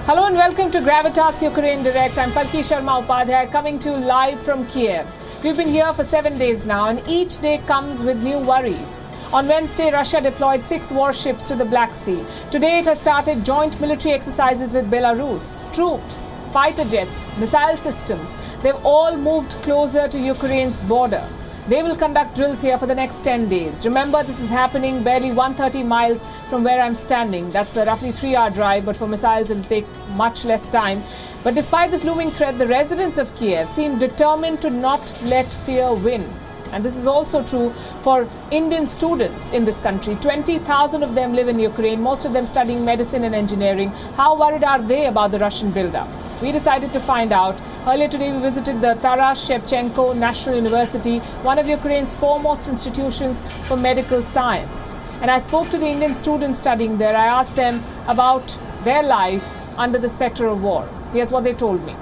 Hello and welcome to Gravitas Ukraine Direct. I'm Palki Sharma coming to you live from Kyiv. We've been here for 7 days now and each day comes with new worries. On Wednesday, Russia deployed 6 warships to the Black Sea. Today it has started joint military exercises with Belarus. Troops, fighter jets, missile systems, they've all moved closer to Ukraine's border. They will conduct drills here for the next 10 days. Remember, this is happening barely 130 miles from where I'm standing. That's a roughly 3-hour drive, but for missiles it'll take much less time. But despite this looming threat, the residents of Kyiv seem determined to not let fear win. And this is also true for Indian students in this country. 20,000 of them live in Ukraine, most of them studying medicine and engineering. How worried are they about the Russian buildup? We decided to find out. Earlier today, we visited the Taras Shevchenko University, one of Ukraine's foremost institutions for medical science. And I spoke to the Indian students studying there. I asked them about their life under the spectre of war. Here's what they told me.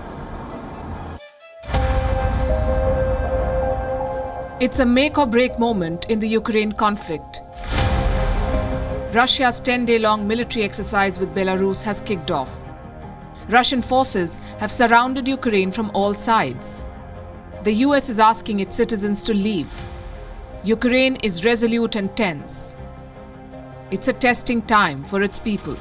It's a make or break moment in the Ukraine conflict. Russia's 10-day-long military exercise with Belarus has kicked off. Russian forces have surrounded Ukraine from all sides. The US is asking its citizens to leave. Ukraine is resolute and tense. It's a testing time for its people.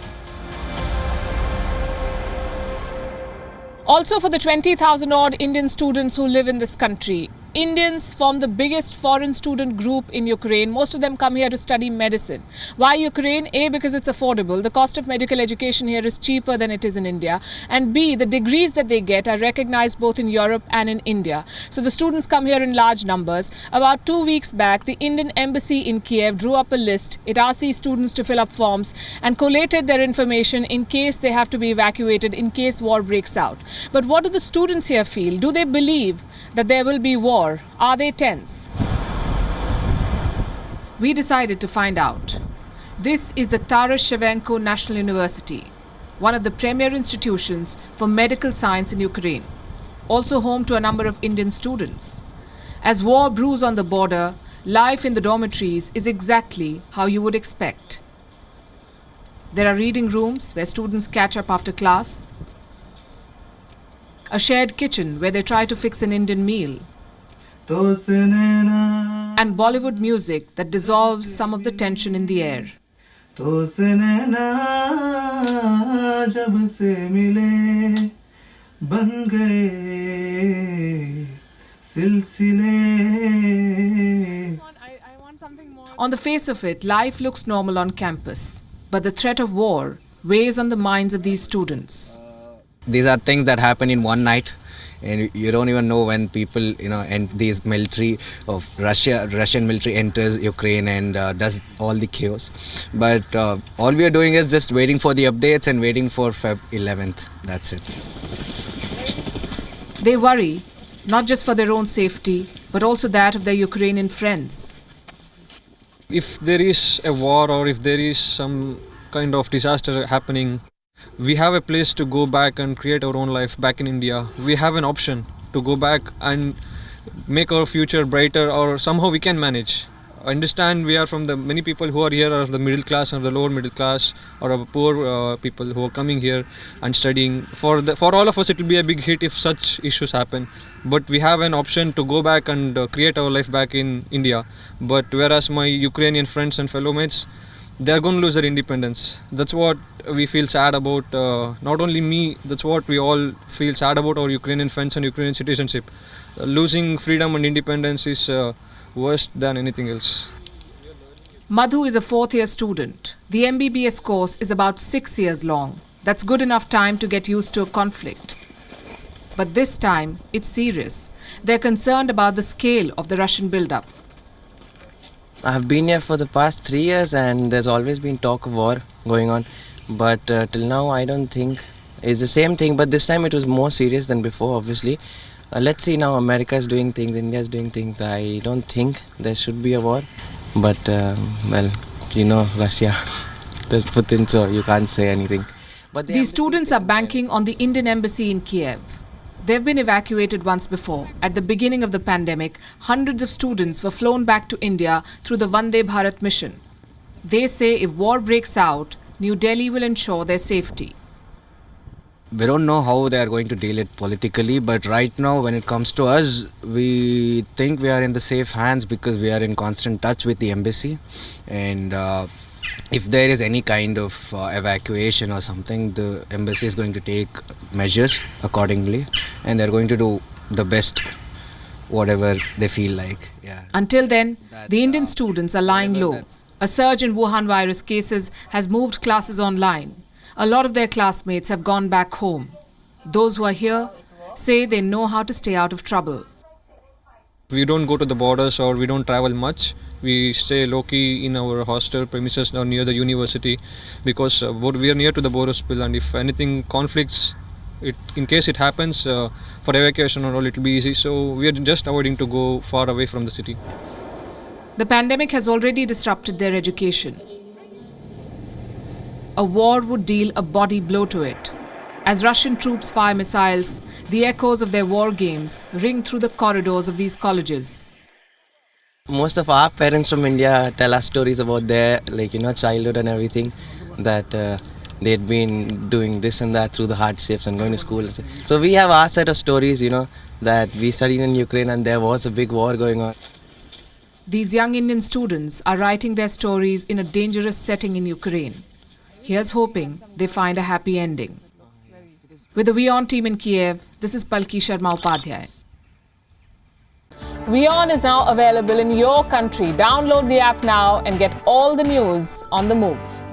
Also for the 20,000-odd Indian students who live in this country. Indians form the biggest foreign student group in Ukraine. Most of them come here to study medicine. Why Ukraine? A, because it's affordable. The cost of medical education here is cheaper than it is in India. And B, the degrees that they get are recognized both in Europe and in India. So the students come here in large numbers. About 2 weeks back, the Indian embassy in Kyiv drew up a list. It asked these students to fill up forms and collated their information in case they have to be evacuated, in case war breaks out. But what do the students here feel? Do they believe that there will be war? Are they tense? We decided to find out. This is the Taras Shevchenko University, one of the premier institutions for medical science in Ukraine, also home to a number of Indian students. As war brews on the border, life in the dormitories is exactly how you would expect. There are reading rooms where students catch up after class, a shared kitchen where they try to fix an Indian meal, and Bollywood music that dissolves some of the tension in the air. On the face of it, life looks normal on campus, but the threat of war weighs on the minds of these students. These are things that happen in one night. And you don't even know when people, and these military of Russian military enters Ukraine and does all the chaos. But all we are doing is just waiting for the updates and waiting for Feb 11th. That's it. They worry, not just for their own safety, but also that of their Ukrainian friends. If there is a war or if there is some kind of disaster happening, we have a place to go back and create our own life back in India. We have an option to go back and make our future brighter, or somehow we can manage. I understand we are from many people who are here are the middle class or the lower middle class or poor people who are coming here and studying. For all of us it will be a big hit if such issues happen. But we have an option to go back and create our life back in India. But whereas my Ukrainian friends and fellow mates, they are going to lose their independence. That's what we feel sad about. Not only me, that's what we all feel sad about our Ukrainian friends and Ukrainian citizenship. Losing freedom and independence is worse than anything else. Madhu is a 4th-year student. The MBBS course is about 6 years long. That's good enough time to get used to a conflict. But this time, it's serious. They're concerned about the scale of the Russian buildup. I've been here for the past 3 years and there's always been talk of war going on. But till now I don't think it's the same thing, but this time it was more serious than before, obviously. Let's see now, America is doing things, India is doing things. I don't think there should be a war. But, Russia, there's Putin, so you can't say anything. But these students are banking on the Indian embassy in Kyiv. They've been evacuated once before. At the beginning of the pandemic, hundreds of students were flown back to India through the Vande Bharat mission. They say if war breaks out, New Delhi will ensure their safety. We don't know how they are going to deal it politically, but right now when it comes to us, we think we are in the safe hands because we are in constant touch with the embassy, and if there is any kind of evacuation or something, the embassy is going to take measures accordingly, and they're going to do the best whatever they feel like. Yeah. Until then, the Indian students are lying low. A surge in Wuhan virus cases has moved classes online. A lot of their classmates have gone back home. Those who are here say they know how to stay out of trouble. We don't go to the borders or we don't travel much. We stay low-key in our hostel premises or near the university because we are near to the border spill, and if anything conflicts, in case it happens, for evacuation or all, it will be easy. So we are just avoiding to go far away from the city. The pandemic has already disrupted their education. A war would deal a body blow to it. As Russian troops fire missiles, the echoes of their war games ring through the corridors of these colleges. Most of our parents from India tell us stories about their childhood and everything, that they'd been doing this and that through the hardships and going to school. So we have our set of stories, that we studied in Ukraine and there was a big war going on. These young Indian students are writing their stories in a dangerous setting in Ukraine. Here's hoping they find a happy ending. With the WION team in Kyiv, this is Palki Sharma Upadhyay. WION is now available in your country. Download the app now and get all the news on the move.